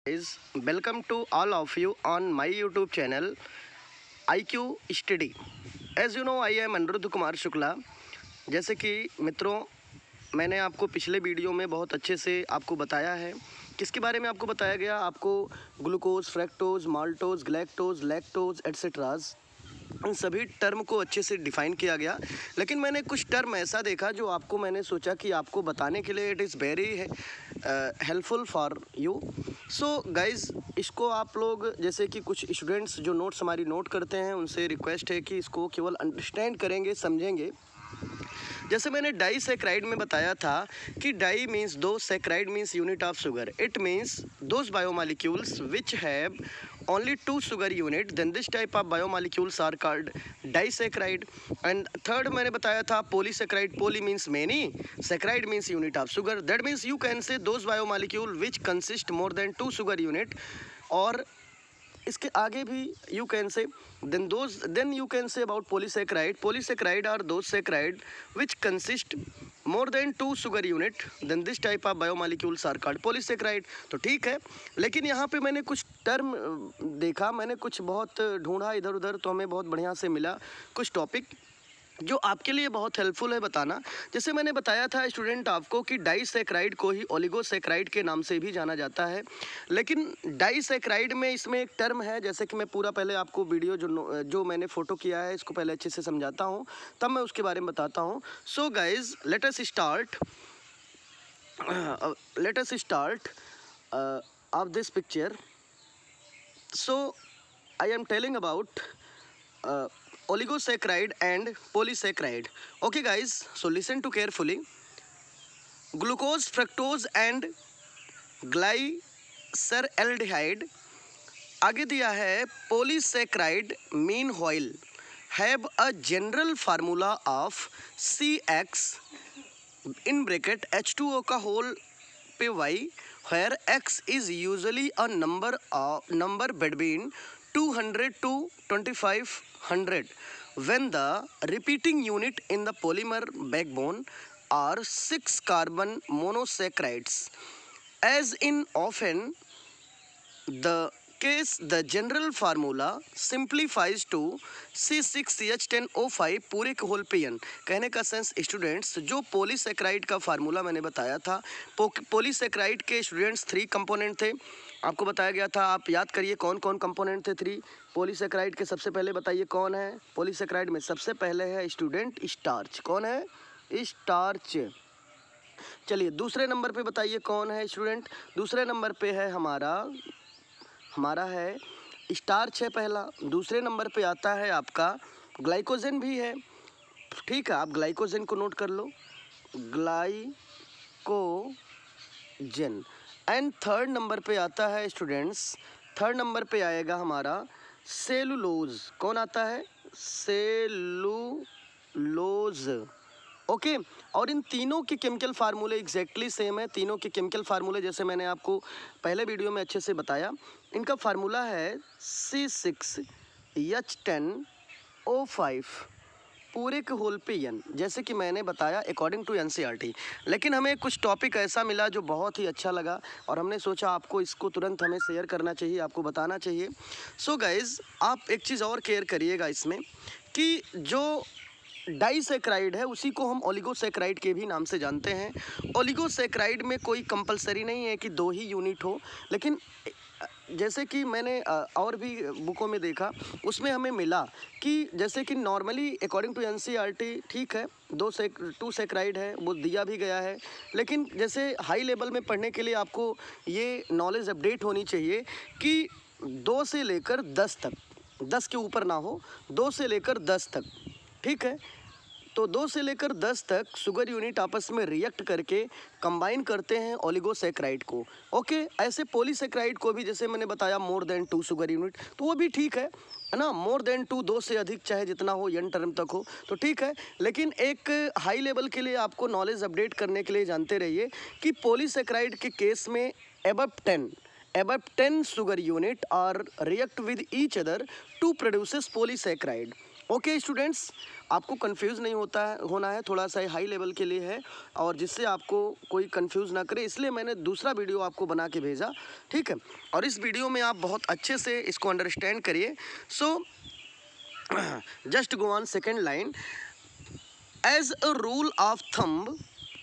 Guys, welcome to all of you on my YouTube channel IQ Study. As you know, I am Anirudh Kumar Shukla. जैसे कि मित्रों, मैंने आपको पिछले वीडियो में बहुत अच्छे से आपको बताया है। किसके बारे में आपको बताया गया? आपको glucose, fructose, maltose, galactose, lactose etceteras, इन सभी टर्म को अच्छे से डिफाइन किया गया। लेकिन मैंने कुछ टर्म ऐसा देखा जो आपको मैंने सोचा कि आपको बताने के लिए it is very helpful for you. So guys, इसको आप लोग जैसे कि कुछ स्टूडेंट्स जो नोट्स हमारी नोट करते हैं उनसे रिक्वेस्ट है कि इसको केवल अंडरस्टैंड करेंगे, समझेंगे। जैसे मैंने डाई सैकराइड में बताया था कि डाई मीन्स दो, saccharide means unit of sugar. It means those biomolecules which have only two sugar unit, then this type of biomolecules are called disaccharide. And third मैंने बताया था polysaccharide. Poly means many, saccharide means unit of sugar. That means you can say those biomolecule which consist more than two sugar unit, और इसके आगे भी you can say then you can say about polysaccharide. Polysaccharide are those saccharide which consist more than two sugar unit, then this type of biomolecules are called polysaccharide. तो ठीक है, लेकिन यहाँ पे मैंने कुछ टर्म देखा, मैंने कुछ बहुत ढूंढा इधर उधर, तो हमें बहुत बढ़िया से मिला कुछ टॉपिक जो आपके लिए बहुत हेल्पफुल है बताना। जैसे मैंने बताया था स्टूडेंट आपको कि डाइसैकराइड को ही ओलिगोसैकराइड के नाम से भी जाना जाता है। लेकिन डाइसैकराइड में इसमें एक टर्म है, जैसे कि मैं पूरा पहले आपको वीडियो जो मैंने फ़ोटो किया है इसको पहले अच्छे से समझाता हूँ, तब मैं उसके बारे में बताता हूँ। So guys, let us start of this picture. So I am telling about oligosaccharide and polysaccharide. Okay guys, so listen to carefully. Glucose, fructose and glyceraldehyde, आगे दिया है polysaccharide meanwhile have a general formula of CX in bracket H2O का whole पे Y, where X is usually a number between 200 to 2500 when the repeating unit in the polymer backbone are 6 carbon monosaccharides. As in often the case, the general formula simplifies to C6H10O5 पूरे के whole पे n। कहने का sense students, जो polysaccharide का formula मैंने बताया था, पॉलीसैकराइड के स्टूडेंट्स 3 कंपोनेंट थे, आपको बताया गया था। आप याद करिए कौन कौन कंपोनेंट थे 3 पॉलीसैकराइड के। सबसे पहले बताइए कौन है पॉलीसैकराइड में? सबसे पहले है स्टूडेंट स्टार्च। कौन है? स्टार्च। चलिए दूसरे नंबर पे बताइए कौन है स्टूडेंट? दूसरे नंबर पे है हमारा है स्टार्च है पहला। दूसरे नंबर पे आता है आपका ग्लाइकोजन भी है। ठीक है, आप ग्लाइकोजन को नोट कर लो, ग्लाइकोजन। एंड थर्ड नंबर पे आता है स्टूडेंट्स, थर्ड नंबर पे आएगा हमारा सेलुलोज। कौन आता है? सेलुलोज। ओके, और इन तीनों के केमिकल फार्मूले एग्जैक्टली सेम है। तीनों के केमिकल फार्मूले जैसे मैंने आपको पहले वीडियो में अच्छे से बताया, इनका फार्मूला है C6H10O5 पूरे के होल पे n, जैसे कि मैंने बताया अकॉर्डिंग टू NCERT। लेकिन हमें कुछ टॉपिक ऐसा मिला जो बहुत ही अच्छा लगा और हमने सोचा आपको इसको तुरंत हमें शेयर करना चाहिए, आपको बताना चाहिए। सो गाइज़, आप एक चीज़ और केयर करिएगा इसमें कि जो डाइसैकराइड है उसी को हम ओलिगोसैकराइड के भी नाम से जानते हैं। ओलिगोसैकराइड में कोई कंपलसरी नहीं है कि 2 ही यूनिट हो, लेकिन जैसे कि मैंने और भी बुकों में देखा, उसमें हमें मिला कि जैसे कि नॉर्मली अकॉर्डिंग टू NCERT ठीक है 2 सैकराइड है, वो दिया भी गया है। लेकिन जैसे हाई लेवल में पढ़ने के लिए आपको ये नॉलेज अपडेट होनी चाहिए कि 2 से लेकर 10 तक, 10 के ऊपर ना हो, 2 से लेकर 10 तक, ठीक है। तो 2 से लेकर 10 तक शुगर यूनिट आपस में रिएक्ट करके कंबाइन करते हैं ओलिगोसैकराइड को। ओके, ऐसे पॉलीसैकराइड को भी जैसे मैंने बताया मोर देन 2 शुगर यूनिट, तो वो भी ठीक है ना। मोर देन 2, 2 से अधिक चाहे जितना हो, n टर्म तक हो तो ठीक है। लेकिन एक हाई लेवल के लिए आपको नॉलेज अपडेट करने के लिए जानते रहिए कि पॉलीसैकराइड के केस में above 10 sugar unit are react with each other to produces polysaccharide. Okay students, आपको कंफ्यूज नहीं होना है, थोड़ा सा हाई लेवल के लिए है और जिससे आपको कोई कंफ्यूज ना करे, इसलिए मैंने दूसरा वीडियो आपको बना के भेजा, ठीक है। और इस वीडियो में आप बहुत अच्छे से इसको अंडरस्टैंड करिए। So just go on second line. As a rule of thumb,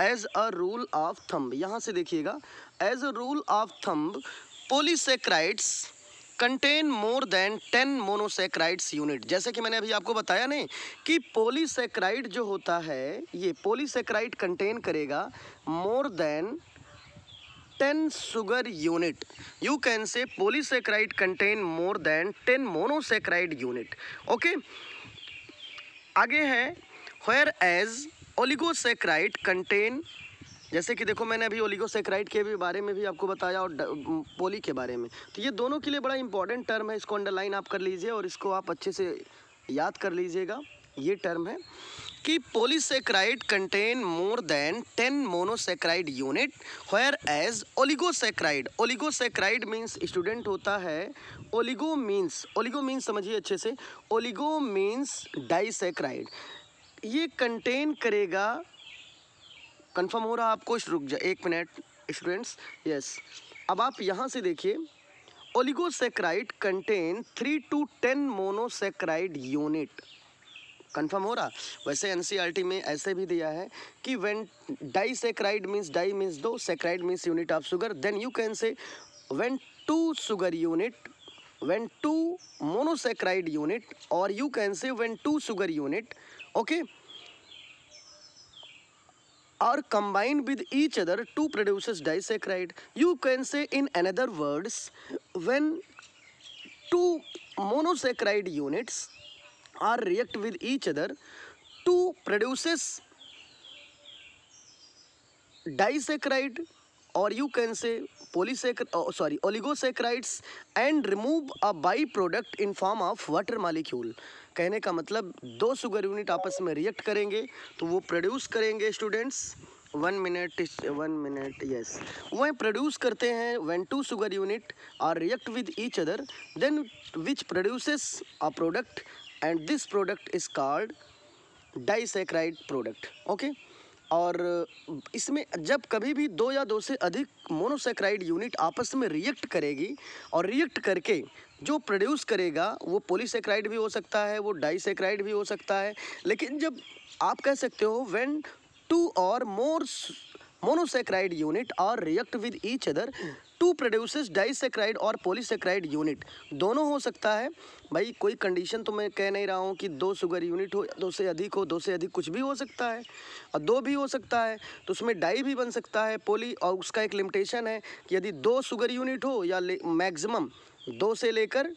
as a rule of thumb, यहाँ से देखिएगा, as a rule of thumb polysaccharides contain more than 10 monosaccharides unit. जैसे कि मैंने अभी आपको बताया नहीं कि पॉलीसेक्राइड जो होता है, ये पॉलीसेक्राइड कंटेन करेगा मोर than 10 sugar unit. You can से polysaccharide contain more than 10 monosaccharide unit. Okay, आगे है व्हेयर एज ओलिगोसेक्राइड कंटेन, जैसे कि देखो मैंने अभी ओलिगोसेक्राइड के भी बारे में भी आपको बताया और पोली के बारे में, तो ये दोनों के लिए बड़ा इंपॉर्टेंट टर्म है, इसको अंडरलाइन आप कर लीजिए और इसको आप अच्छे से याद कर लीजिएगा। ये टर्म है कि polysaccharide contain more than 10 monosaccharide unit, where as oligosaccharide, oligosaccharide means student होता है, ओलिगो मीन्स समझिए अच्छे से, ओलिगो मीन्स डाइसेक्राइड, ये कंटेन करेगा, कंफर्म हो रहा आपको? रुक जा एक मिनट स्टूडेंट्स, यस। अब आप यहाँ से देखिए, oligosaccharide contain 3 to 10 monosaccharide unit, confirm हो रहा? वैसे एनसीईआरटी में ऐसे भी दिया है कि when disaccharide means, di means 2, saccharide means unit of sugar, then you can say when 2 sugar unit, when 2 monosaccharide unit, और you can say when 2 sugar unit, okay, are combined with each other to produces disaccharide. You can say in another words, when 2 monosaccharide units are react with each other to produces disaccharide, or you can say oligosaccharides, and remove a byproduct in form of water molecule। कहने का मतलब 2 sugar unit आपस में react करेंगे तो वो produce करेंगे students, 1 minute yes, वह प्रोड्यूस करते हैं when 2 sugar unit are react with each other, then which produces a product, and this product is called disaccharide product. Okay, और इसमें जब कभी भी 2 या 2 से अधिक मोनोसेक्राइड यूनिट आपस में रिएक्ट करेगी और रिएक्ट करके जो प्रोड्यूस करेगा वो पॉलीसेक्राइड भी हो सकता है, वो डाइसेक्राइड भी हो सकता है, लेकिन जब आप कह सकते हो when 2 or more monosaccharide unit are react with each other to produces disaccharide और पॉलीसेक्राइड यूनिट, दोनों हो सकता है भाई, कोई कंडीशन तो मैं कह नहीं रहा हूँ कि 2 शुगर यूनिट हो, 2 से अधिक हो, 2 से अधिक कुछ भी हो सकता है, और 2 भी हो सकता है, तो उसमें डाई भी बन सकता है पॉली, और उसका एक लिमिटेशन है कि यदि 2 शुगर यूनिट हो या मैक्सिमम 2 से लेकर,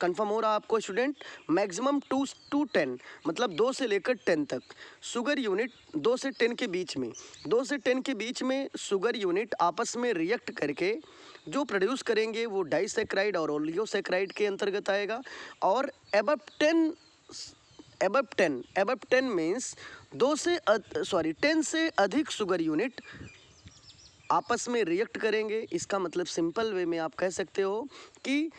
कंफर्म हो रहा आपको स्टूडेंट, मैक्सिमम 2 to 10, मतलब 2 से लेकर 10 तक शुगर यूनिट, 2 से 10 के बीच में, 2 से 10 के बीच में शुगर यूनिट आपस में रिएक्ट करके जो प्रोड्यूस करेंगे वो डाइसेक्राइड और ओलिगोसेक्राइड के अंतर्गत आएगा। और एबव 10 मीन्स 10 से अधिक शुगर यूनिट आपस में रिएक्ट करेंगे। इसका मतलब सिंपल वे में आप कह सकते हो कि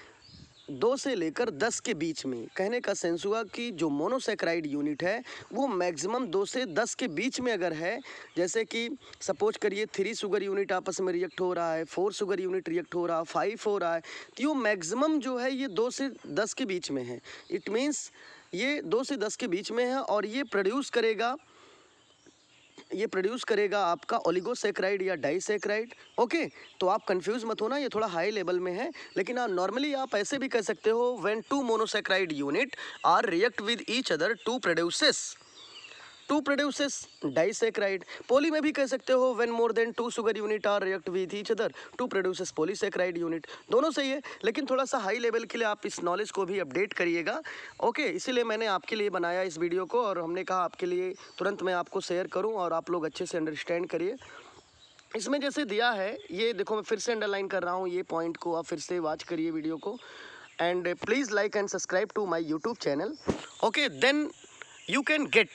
2 से लेकर 10 के बीच में, कहने का सेंस हुआ कि जो मोनोसेक्राइड यूनिट है वो मैक्सिमम 2 से 10 के बीच में अगर है, जैसे कि सपोज करिए 3 शुगर यूनिट आपस में रिएक्ट हो रहा है, 4 शुगर यूनिट रिएक्ट हो रहा है, 5 हो रहा है, तो ये मैक्सिमम जो है ये 2 से 10 के बीच में है। इट मीन्स ये 2 से 10 के बीच में है और ये प्रोड्यूस करेगा आपका ओलिगोसेक्राइड या डाइसेक्राइड। ओके, तो आप कंफ्यूज मत होना, ये थोड़ा हाई लेवल में है, लेकिन नॉर्मली आप ऐसे भी कह सकते हो when 2 monosaccharide unit are react with each other to produces disaccharide. Poly में भी कह सकते हो when more than 2 sugar unit are react with each other to produces polysaccharide unit. दोनों सही है, लेकिन थोड़ा सा हाई लेवल के लिए आप इस नॉलेज को भी अपडेट करिएगा। ओके, इसीलिए मैंने आपके लिए बनाया इस वीडियो को, और हमने कहा आपके लिए तुरंत मैं आपको शेयर करूं और आप लोग अच्छे से अंडरस्टैंड करिए। इसमें जैसे दिया है, ये देखो मैं फिर से अंडरलाइन कर रहा हूँ, ये पॉइंट को आप फिर से वॉच करिए वीडियो को, and please like and subscribe to my YouTube channel. Okay, then you can get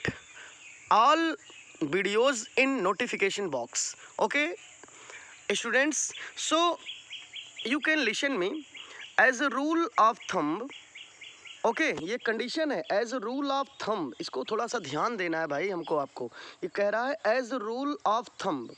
all videos in notification box. Okay students, so you can listen me. As a rule of thumb, okay ये condition है as a rule of thumb, इसको थोड़ा सा ध्यान देना है भाई हमको आपको। ये कह रहा है as a rule of thumb.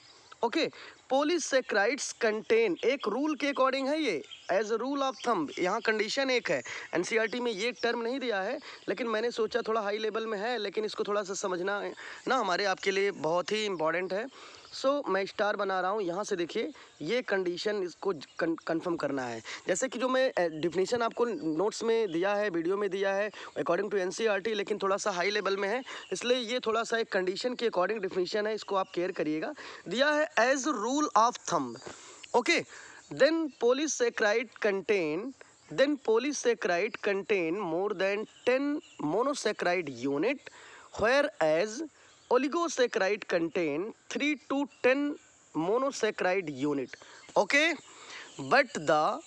Okay polysaccharides contain, एक रूल के अकॉर्डिंग है ये, as a rule of thumb. यहाँ कंडीशन एक है, एनसीईआरटी में ये टर्म नहीं दिया है, लेकिन मैंने सोचा थोड़ा हाई लेवल में है, लेकिन इसको थोड़ा सा समझना ना हमारे आपके लिए बहुत ही इम्पॉर्टेंट है। सो मैं स्टार बना रहा हूँ, यहाँ से देखिए ये कंडीशन इसको कंफर्म करना है। जैसे कि जो मैं डिफिनीशन आपको नोट्स में दिया है, वीडियो में दिया है अकॉर्डिंग टू एनसीईआरटी, लेकिन थोड़ा सा हाई लेवल में है, इसलिए ये थोड़ा सा एक कंडीशन के अकॉर्डिंग डिफिनीशन है, इसको आप केयर करिएगा। दिया है as rule of thumb. Okay then polysaccharide contain more than 10 monosaccharide unit, whereas oligosaccharide contain 3 to 10 monosaccharide unit. Okay, but the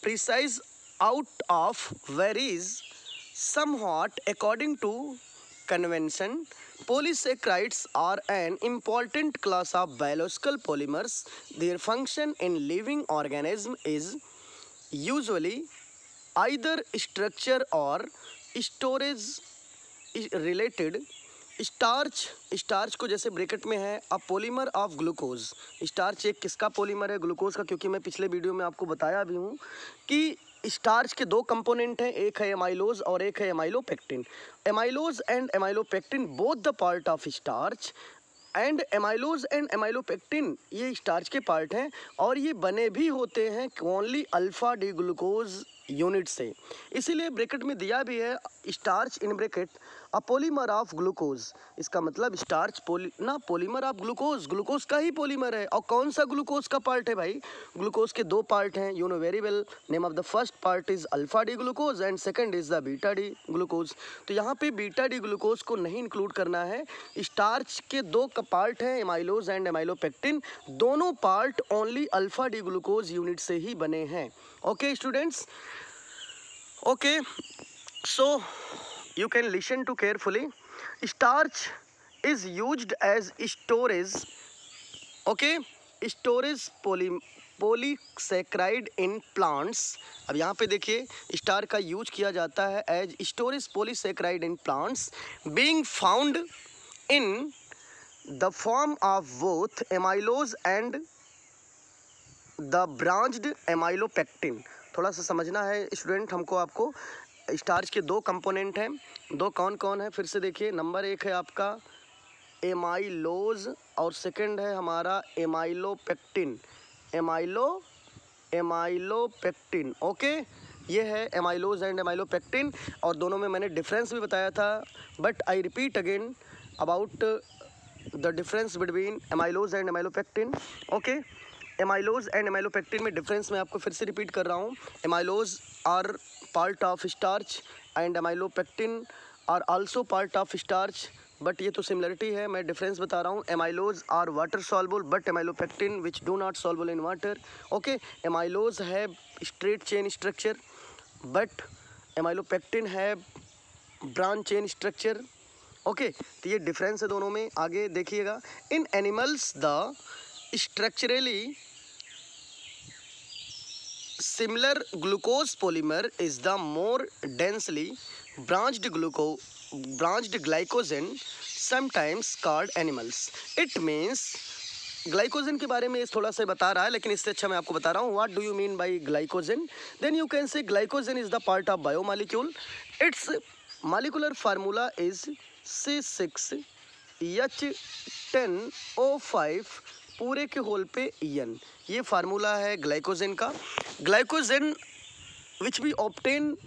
precise out of varies somewhat according to convention. Polysaccharides are an important class of biological polymers. Their function in living organism is usually either structure or storage related. Starch को जैसे bracket में है a polymer of glucose. Starch एक किसका polymer है? Glucose का, क्योंकि मैं पिछले वीडियो में आपको बताया भी हूँ कि स्टार्च के दो कंपोनेंट हैं, एक है एमाइलोज और एक है amylopectin. Amylose and amylopectin both the part of starch, and amylose and amylopectin ये स्टार्च के पार्ट हैं, और ये बने भी होते हैं only alpha D glucose unit से। इसीलिए ब्रैकेट में दिया भी है starch in bracket a polymer of glucose. इसका मतलब starch polymer of glucose, glucose का ही पॉलीमर है। और कौन सा ग्लूकोज का पार्ट है भाई? ग्लूकोज के दो पार्ट हैं, you know very well. Name of the first part is alpha D glucose and second is the beta D glucose. तो यहाँ पे बीटा डी ग्लूकोज को नहीं इंक्लूड करना है। स्टार्च के दो पार्ट हैं, एमाइलोज एंड एमाइलोपेक्टिन, दोनों part only alpha D glucose unit से ही बने हैं। Okay students, okay so you can listen to carefully. Starch is used as storage, okay, storage polysaccharide in plants. अब यहाँ पे देखिए स्टार का यूज किया जाता है as storage polysaccharide in plants, being found in the form of both amylose and the branched amylopectin. थोड़ा सा समझना है स्टूडेंट हमको, आपको स्टार्च के दो कंपोनेंट हैं, दो कौन कौन है फिर से देखिए। नंबर एक है आपका एमाइलोज और सेकंड है हमारा एमाइलोपेक्टिन। एमाइलोपेक्टिन ओके, ये है एमाइलोज एंड एमाइलोपेक्टिन, और दोनों में मैंने डिफरेंस भी बताया था, but I repeat again about the difference between amylose and amylopectin. Okay amylose and amylopectin में डिफरेंस मैं आपको फिर से रिपीट कर रहा हूँ। Amylose are part of starch and amylopectin are also part of starch, but ये तो सिमिलरिटी है, मैं डिफरेंस बता रहा हूँ। Amylose are water soluble but amylopectin which do not soluble in water. Okay amylose है straight chain structure but amylopectin है branch chain structure. Okay तो ये डिफरेंस है दोनों में। आगे देखिएगा, in animals the structurally similar glucose polymer is the more densely branched glycogen, sometimes called animals. It means glycogen के बारे में थोड़ा सा बता रहा है, लेकिन इससे अच्छा मैं आपको बता रहा हूँ what do you mean by glycogen. Then you can say glycogen is the part of biomolecule. Its molecular formula is C6H10O5 पूरे के होल पे एन, ये फार्मूला है ग्लाइकोजन का। Glycogen which B obtain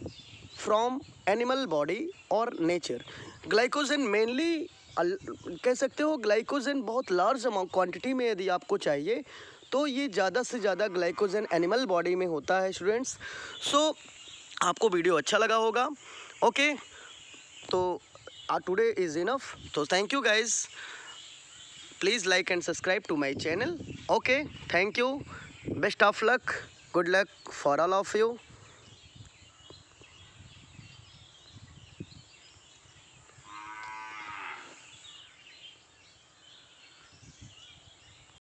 from animal body और nature. Glycogen mainly कह सकते हो, ग्लाइकोजन बहुत लार्ज अमाउंट क्वांटिटी में यदि आपको चाहिए तो ये ज़्यादा से ज़्यादा ग्लाइकोजन एनिमल बॉडी में होता है स्टूडेंट्स। सो आपको वीडियो अच्छा लगा होगा। ओके तो टुडे इज़ इनफ, तो thank you guys, please like and subscribe to my channel. Okay, thank you, best of luck, good luck for all of you.